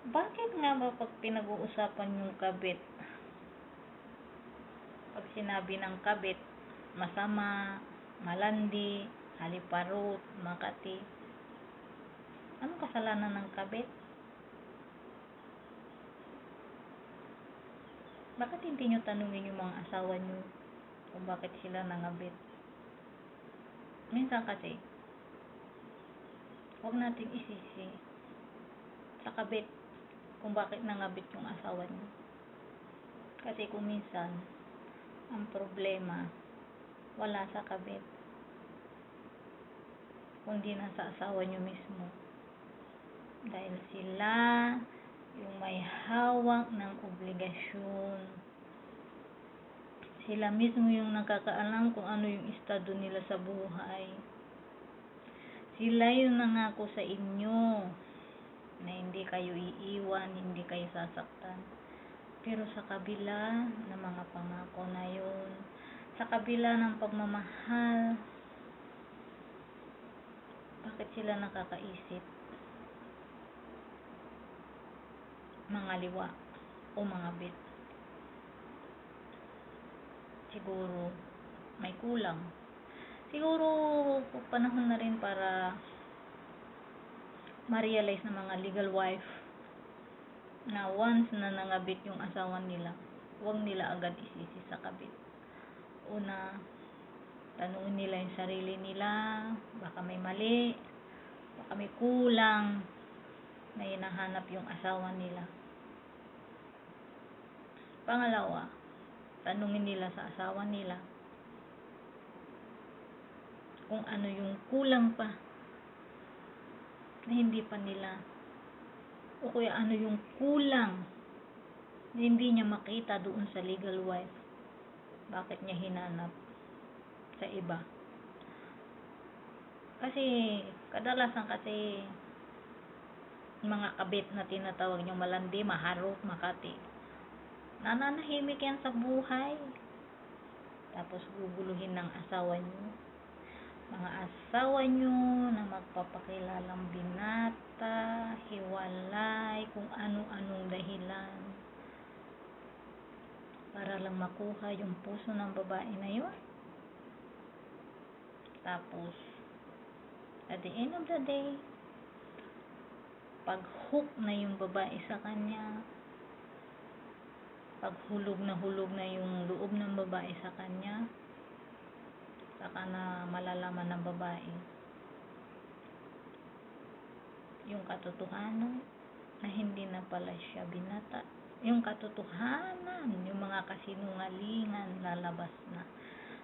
Bakit nga ba pag pinag-uusapan yung kabit, pag sinabi ng kabit, masama, malandi, haliparot, makati, anong kasalanan ng kabit? Bakit hindi nyo tanungin yung mga asawa nyo kung bakit sila nangabit? Minsan kasi, huwag nating isisi sa kabit kung bakit nangabit yung asawa nyo. Kasi kung minsan, ang problema, wala sa kabit, kundi nasa asawa nyo mismo. Dahil sila yung may hawak ng obligasyon. Sila mismo yung nakakaalam kung ano yung estado nila sa buhay. Sila yung nangako sa inyo na hindi kayo iiwan, hindi kayo sasaktan. Pero sa kabila ng mga pangako na yun, sa kabila ng pagmamahal, bakit sila nakakaisip? Mga liwa o mga bit. Siguro may kulang. Siguro panahon na rin para ma-realize ng mga legal wife na once na nangabit yung asawa nila, huwag nila agad isisi sa kabit. Una, tanungin nila yung sarili nila, baka may mali, baka may kulang na hinahanap yung asawa nila. Pangalawa, tanungin nila sa asawa nila kung ano yung kulang pa na hindi pa nila, o kaya ano yung kulang na hindi niya makita doon sa legal wife. Bakit niya hinanap sa iba? Kasi kadalasan kasi mga kabit na tinatawag niyong malandi, maharot, makati, nananahimik yan sa buhay, tapos guguluhin ng asawa niyo. Mga asawa nyo na magpapakilalang binata, hiwalay, kung ano-anong dahilan para lang makuha yung puso ng babae na yun. Tapos at the end of the day, pag hook na yung babae sa kanya, pag hulog na yung loob ng babae sa kanya, saka na malalaman ng babae yung katotohanan na hindi na pala siya binata. Yung katotohanan, yung mga kasinungalingan lalabas na.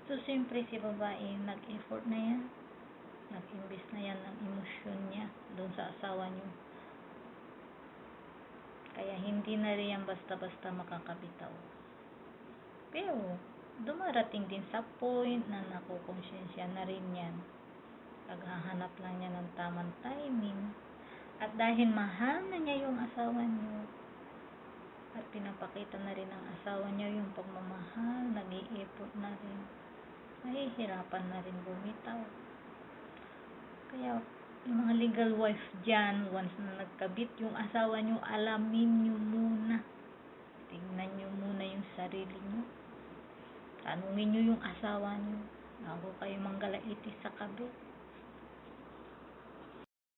So siyempre si babae nag-effort na yan, nag-invest na yan ng emosyon niya doon sa asawa niyo. Kaya hindi na rin yan basta-basta makakabitaw. Pero dumarating din sa point na nakukonsensya na rin yan. Naghahanap lang niya ng tamang timing. At dahil mahal na niya yung asawa niyo, at pinapakita na rin ng asawa niya yung pagmamahal, nag-i-effort na rin, mahihirapan na rin bumitaw. Kaya yung mga legal wife dyan, once na nagkabit yung asawa niyo, alamin niyo muna. Tingnan niyo muna yung sarili niyo. Tanungin niyo yung asawa niyo bago kayo manggalaiti sa kabit.